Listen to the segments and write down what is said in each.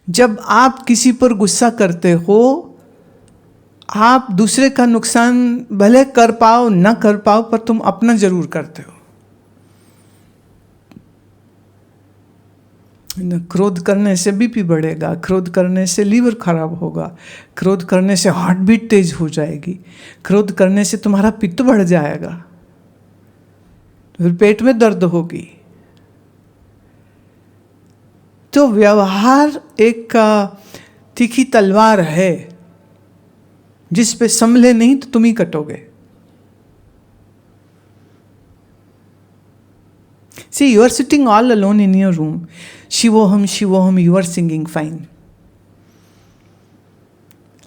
जब आप किसी पर गुस्सा करते हो, आप दूसरे का नुकसान भले कर पाओ ना कर पाओ, पर तुम अपना जरूर करते हो। क्रोध करने से बीपी बढ़ेगा, क्रोध करने से लीवर खराब होगा, क्रोध करने से हार्ट बीट तेज हो जाएगी, क्रोध करने से तुम्हारा पित्त बढ़ जाएगा, फिर पेट में दर्द होगी। तो व्यवहार एक तीखी तलवार है, जिस पे संभले नहीं तो तुम ही कटोगे। See, you are sitting all alone in your room. Shivoham, Shivoham, you are singing fine.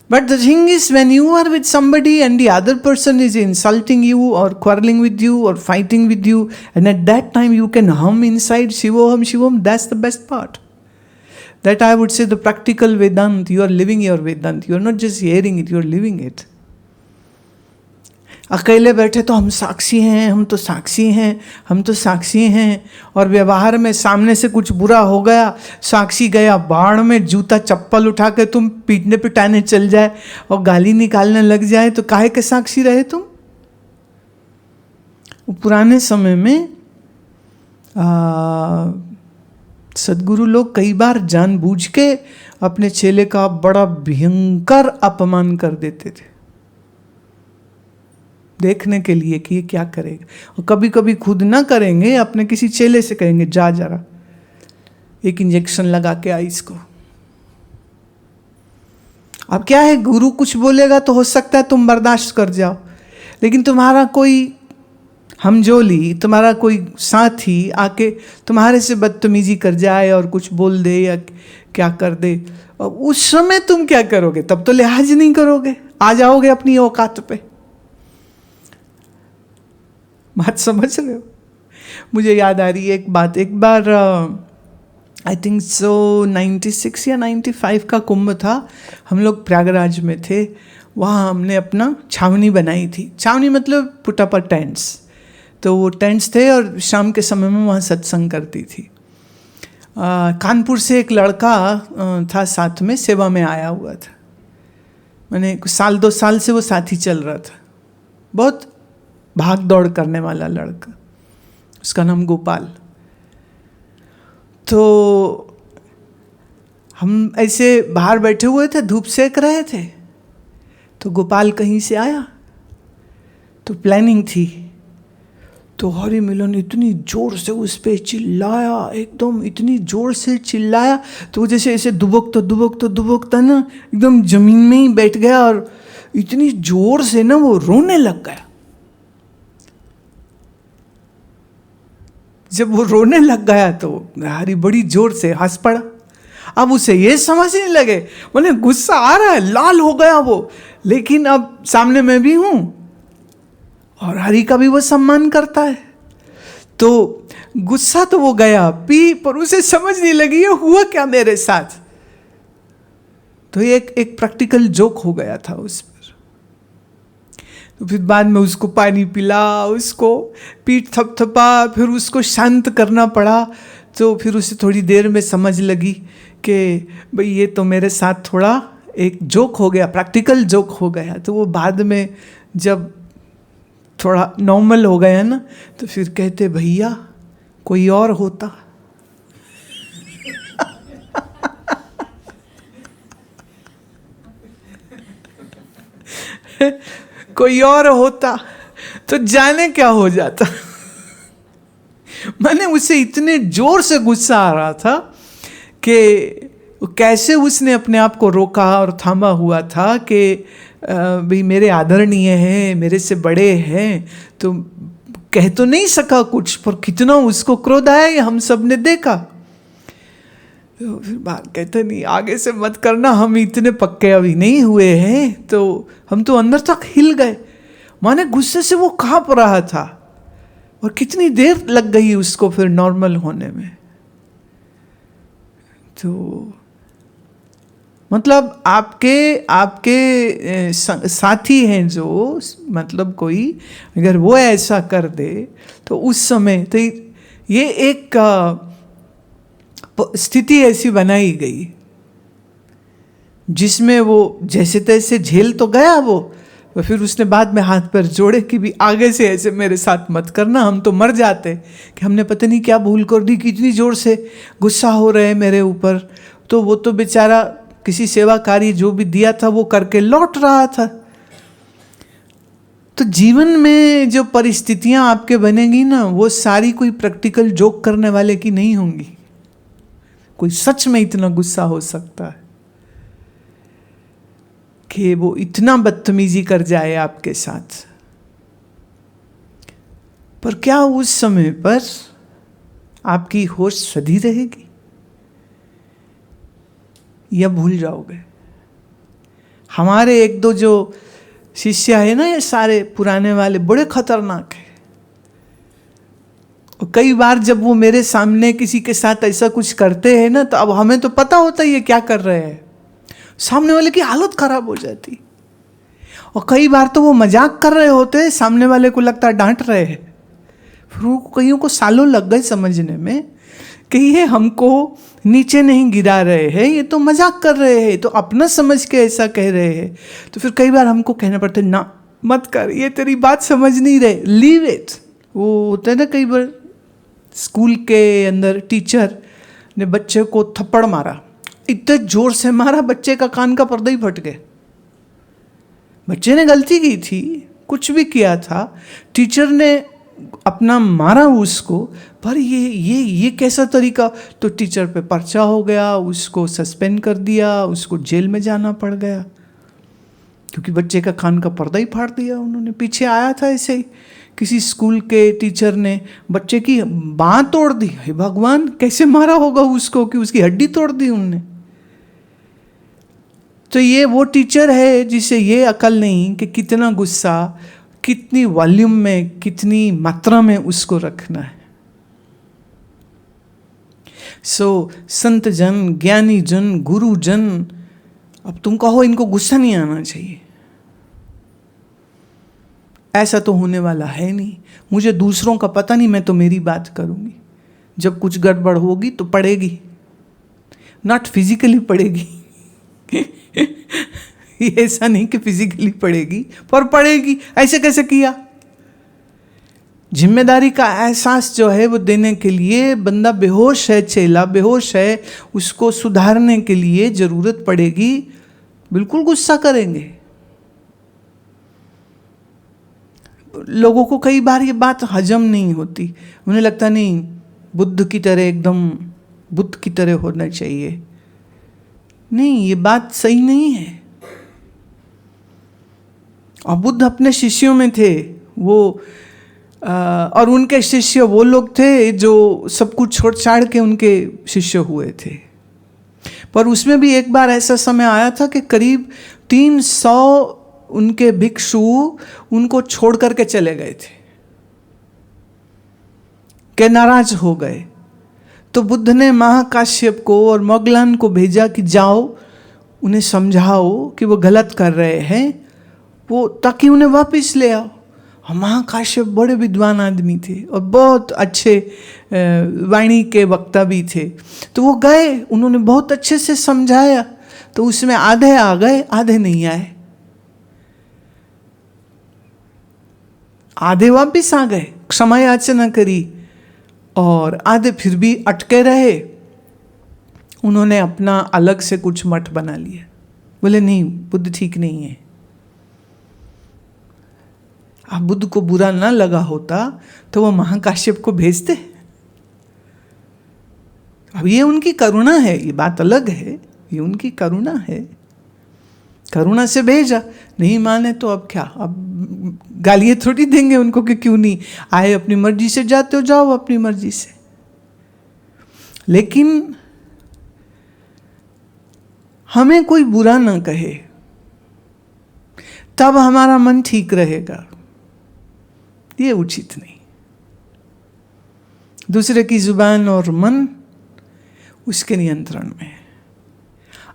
But the thing is, when you are with somebody and the other person is insulting you or quarreling with you or fighting with you, and at that time you can hum inside Shivoham, Shivoham, that's the best part. That I would say the practical Vedant, you are living your Vedant. You are not just hearing it, you are living it. अकेले बैठे तो हम साक्षी हैं, हम तो साक्षी हैं, हम तो साक्षी हैं, और व्यवहार में सामने से कुछ बुरा हो गया, साक्षी गया बाढ़ में, जूता चप्पल उठा के तुम पीटने पिटाने चल जाए और गाली निकालने लग जाए, तो काहे के साक्षी रहे तुम? पुराने समय में सद्गुरु लोग कई बार जानबूझ के अपने चेले का बड़ा भयंकर अपमान कर देते थे, देखने के लिए कि ये क्या करेगा। और कभी कभी खुद ना करेंगे, अपने किसी चेले से कहेंगे, जा जरा एक इंजेक्शन लगा के आई इसको। अब क्या है, गुरु कुछ बोलेगा तो हो सकता है तुम बर्दाश्त कर जाओ, लेकिन तुम्हारा कोई हमजोली, तुम्हारा कोई साथी आके तुम्हारे से बदतमीजी कर जाए और कुछ बोल दे या क्या कर दे, और उस समय तुम क्या करोगे? तब तो लिहाज नहीं करोगे, आ जाओगे अपनी औकात पे। बात समझ रहे हो? मुझे याद आ रही है एक बात। एक बार आई थिंक सो 96 या 95 का कुंभ था, हम लोग प्रयागराज में थे। वहाँ हमने अपना छावनी बनाई थी। छावनी मतलब पुट अप टेंट्स। तो वो टेंट्स थे और शाम के समय में वहाँ सत्संग करती थी। कानपुर से एक लड़का था साथ में, सेवा में आया हुआ था। मैंने साल 2 साल से वो साथ ही चल रहा था। बहुत भाग दौड़ करने वाला लड़का, उसका नाम गोपाल। तो हम ऐसे बाहर बैठे हुए थे, धूप सेक रहे थे, तो गोपाल कहीं से आया। तो प्लानिंग थी, तो हरि मिलन इतनी जोर से उस पर चिल्लाया, एकदम इतनी जोर से चिल्लाया, तो जैसे ऐसे दुबकता ना, एकदम जमीन में ही बैठ गया और इतनी जोर से ना वो रोने लग गया। जब वो रोने लग गया तो हरि बड़ी जोर से हंस पड़ा। अब उसे ये समझ नहीं लगे, मैंने गुस्सा आ रहा है, लाल हो गया वो, लेकिन अब सामने मैं भी हूं और हरि का भी वो सम्मान करता है। तो गुस्सा तो वो गया पी, पर उसे समझ नहीं लगी ये हुआ क्या मेरे साथ। तो एक प्रैक्टिकल जोक हो गया था उस पर। तो फिर बाद में उसको पानी पिला, उसको पीठ थपथपा, फिर उसको शांत करना पड़ा। तो फिर उसे थोड़ी देर में समझ लगी कि भाई ये तो मेरे साथ थोड़ा एक जोक हो गया, प्रैक्टिकल जोक हो गया। तो वो बाद में जब थोड़ा नॉर्मल हो गया ना, तो फिर कहते भैया कोई और होता। कोई और होता तो जाने क्या हो जाता। मैंने उसे इतने जोर से गुस्सा आ रहा था कि कैसे उसने अपने आप को रोका और थामा हुआ था कि भाई मेरे आदरणीय हैं, मेरे से बड़े हैं, तो कह तो नहीं सका कुछ, पर कितना उसको क्रोध आया ये हम सब ने देखा। तो फिर बात कहते नहीं, आगे से मत करना, हम इतने पक्के अभी नहीं हुए हैं। तो हम तो अंदर तक हिल गए, माने गुस्से से वो कांप रहा था, और कितनी देर लग गई उसको फिर नॉर्मल होने में। तो मतलब आपके साथी हैं जो, मतलब कोई अगर वो ऐसा कर दे तो उस समय तो ये एक स्थिति ऐसी बनाई गई जिसमें वो जैसे तैसे झेल तो गया वो, फिर उसने बाद में हाथ पैर जोड़े कि भी आगे से ऐसे मेरे साथ मत करना, हम तो मर जाते कि हमने पता नहीं क्या भूल कर दी, कितनी जोर से गुस्सा हो रहे हैं मेरे ऊपर। तो वो तो बेचारा किसी सेवा कार्य जो भी दिया था वो करके लौट रहा था। तो जीवन में जो परिस्थितियां आपके बनेंगी ना, वो सारी कोई प्रैक्टिकल जोक करने वाले की नहीं होंगी। कोई सच में इतना गुस्सा हो सकता है कि वो इतना बदतमीजी कर जाए आपके साथ, पर क्या उस समय पर आपकी होश सधी रहेगी या भूल जाओगे? हमारे एक दो जो शिष्य है ना, ये सारे पुराने वाले बड़े खतरनाक है। और कई बार जब वो मेरे सामने किसी के साथ ऐसा कुछ करते हैं ना, तो अब हमें तो पता होता है ये क्या कर रहे हैं, सामने वाले की हालत खराब हो जाती। और कई बार तो वो मजाक कर रहे होते हैं, सामने वाले को लगता है डांट रहे हैं। फिर वो कईयों को सालों लग गए समझने में कि ये हमको नीचे नहीं गिरा रहे हैं, ये तो मजाक कर रहे हैं, तो अपना समझ के ऐसा कह रहे हैं। तो फिर कई बार हमको कहना पड़ता है ना मत कर, ये तेरी बात समझ नहीं रहे, लीव इट। वो होता है ना, कई बार स्कूल के अंदर टीचर ने बच्चे को थप्पड़ मारा, इतने जोर से मारा बच्चे का कान का पर्दा ही फट गया। बच्चे ने गलती की थी, कुछ भी किया था, टीचर ने अपना मारा उसको, पर ये कैसा तरीका। तो टीचर पे पर्चा हो गया, उसको सस्पेंड कर दिया, उसको जेल में जाना पड़ गया, क्योंकि बच्चे का कान का पर्दा ही फाड़ दिया उन्होंने। पीछे आया था ऐसे ही, किसी स्कूल के टीचर ने बच्चे की बाँह तोड़ दी। हे भगवान, कैसे मारा होगा उसको कि उसकी हड्डी तोड़ दी उनने। तो ये वो टीचर है जिसे ये अकल नहीं कि कितना गुस्सा, कितनी वॉल्यूम में, कितनी मात्रा में उसको रखना है। संत जन, ज्ञानी जन, गुरु जन, अब तुम कहो इनको गुस्सा नहीं आना चाहिए, ऐसा तो होने वाला है नहीं। मुझे दूसरों का पता नहीं, मैं तो मेरी बात करूंगी। जब कुछ गड़बड़ होगी तो पड़ेगी, नॉट फिजिकली पड़ेगी ऐसा नहीं कि फिजिकली पड़ेगी, पर पड़ेगी। ऐसे कैसे किया? जिम्मेदारी का एहसास जो है वो देने के लिए बंदा बेहोश है, चेला बेहोश है, उसको सुधारने के लिए जरूरत पड़ेगी, बिल्कुल गुस्सा करेंगे। लोगों को कई बार ये बात हजम नहीं होती, उन्हें लगता नहीं बुद्ध की तरह, एकदम बुद्ध की तरह होना चाहिए। नहीं, ये बात सही नहीं है। और बुद्ध अपने शिष्यों में थे वो, और उनके शिष्य वो लोग थे जो सब कुछ छोड़ छाड़ के उनके शिष्य हुए थे। पर उसमें भी एक बार ऐसा समय आया था कि करीब 300 उनके भिक्षु उनको छोड़ करके चले गए थे, के नाराज हो गए। तो बुद्ध ने महाकाश्यप को और मोगलान को भेजा कि जाओ उन्हें समझाओ कि वो गलत कर रहे हैं, वो ताकि उन्हें वापस ले आओ। महाकाश्यप बड़े विद्वान आदमी थे और बहुत अच्छे वाणी के वक्ता भी थे। तो वो गए, उन्होंने बहुत अच्छे से समझाया। तो उसमें आधे आ गए, आधे नहीं आए, आधे वापिस आ गए, क्षमा याचना करी, और आधे फिर भी अटके रहे। उन्होंने अपना अलग से कुछ मठ बना लिया, बोले नहीं बुद्ध ठीक नहीं है। अब बुद्ध को बुरा ना लगा होता तो वो महाकाश्यप को भेजते। अब ये उनकी करुणा है, ये बात अलग है, ये उनकी करुणा है, करुणा से भेजा। नहीं माने तो अब क्या, अब गालियाँ थोड़ी देंगे उनको कि क्यों नहीं आए, अपनी मर्जी से जाते हो, जाओ अपनी मर्जी से। लेकिन हमें कोई बुरा ना कहे, तब हमारा मन ठीक रहेगा, ये उचित नहीं। दूसरे की जुबान और मन उसके नियंत्रण में।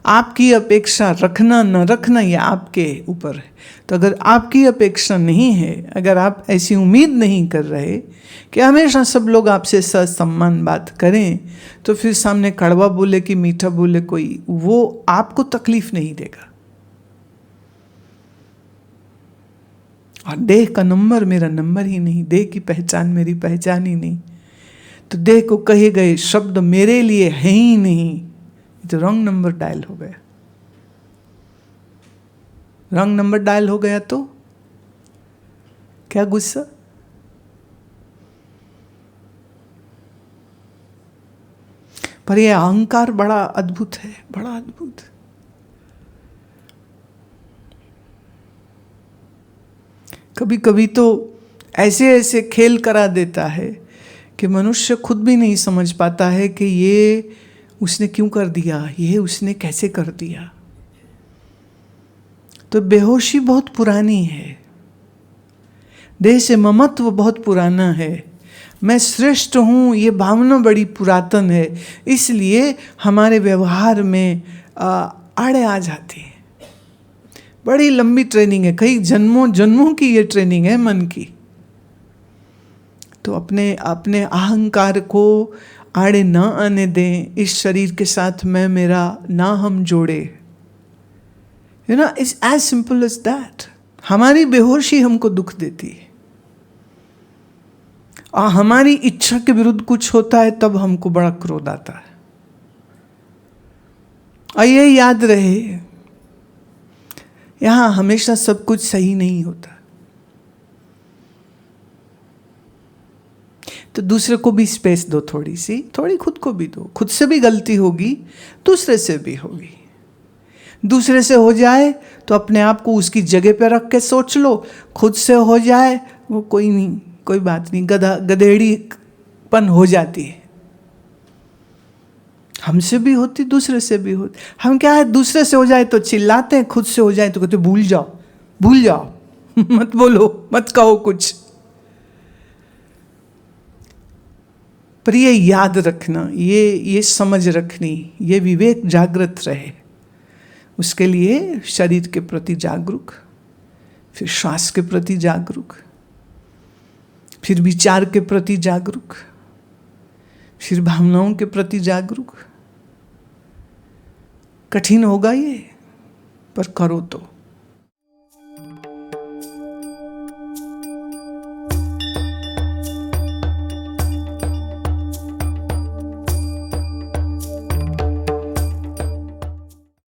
आपकी अपेक्षा रखना न रखना ये आपके ऊपर है। तो अगर आपकी अपेक्षा नहीं है, अगर आप ऐसी उम्मीद नहीं कर रहे कि हमेशा सब लोग आपसे ससम्मान बात करें, तो फिर सामने कड़वा बोले कि मीठा बोले कोई, वो आपको तकलीफ नहीं देगा। और देह का नंबर मेरा नंबर ही नहीं, देह की पहचान मेरी पहचान ही नहीं, तो देह को कहे गए शब्द मेरे लिए है ही नहीं, तो रॉन्ग नंबर डायल हो गया। रॉन्ग नंबर डायल हो गया तो क्या गुस्सा? पर यह अहंकार बड़ा अद्भुत है, बड़ा अद्भुत। कभी कभी तो ऐसे ऐसे खेल करा देता है कि मनुष्य खुद भी नहीं समझ पाता है कि ये उसने क्यों कर दिया, ये उसने कैसे कर दिया। तो बेहोशी बहुत पुरानी है, देह से ममत्व बहुत पुराना है, मैं श्रेष्ठ हूँ ये भावना बड़ी पुरातन है, इसलिए हमारे व्यवहार में आड़े आ जाती है। बड़ी लंबी ट्रेनिंग है, कई जन्मों जन्मों की ये ट्रेनिंग है मन की। तो अपने अपने अहंकार को आड़े ना आने दें, इस शरीर के साथ मैं मेरा ना हम जोड़े। You know, it's as simple as that. हमारी बेहोशी हमको दुख देती है, और हमारी इच्छा के विरुद्ध कुछ होता है तब हमको बड़ा क्रोध आता है। और ये याद रहे, यहां हमेशा सब कुछ सही नहीं होता। तो दूसरे को भी स्पेस दो, थोड़ी खुद को भी दो। खुद से भी गलती होगी, दूसरे से भी होगी। दूसरे से हो जाए तो अपने आप को उसकी जगह पे रख के सोच लो, खुद से हो जाए वो कोई नहीं, कोई बात नहीं, गधेड़ीपन हो जाती है। हमसे भी होती, दूसरे से भी होती। हम क्या है, दूसरे से हो जाए तो चिल्लाते हैं, खुद से हो जाए तो कहते भूल जाओ मत बोलो, मत कहो कुछ। पर ये याद रखना, ये समझ रखनी, ये विवेक जागृत रहे, उसके लिए शरीर के प्रति जागरूक, फिर श्वास के प्रति जागरूक, फिर विचार के प्रति जागरूक, फिर भावनाओं के प्रति जागरूक। कठिन होगा ये, पर करो तो।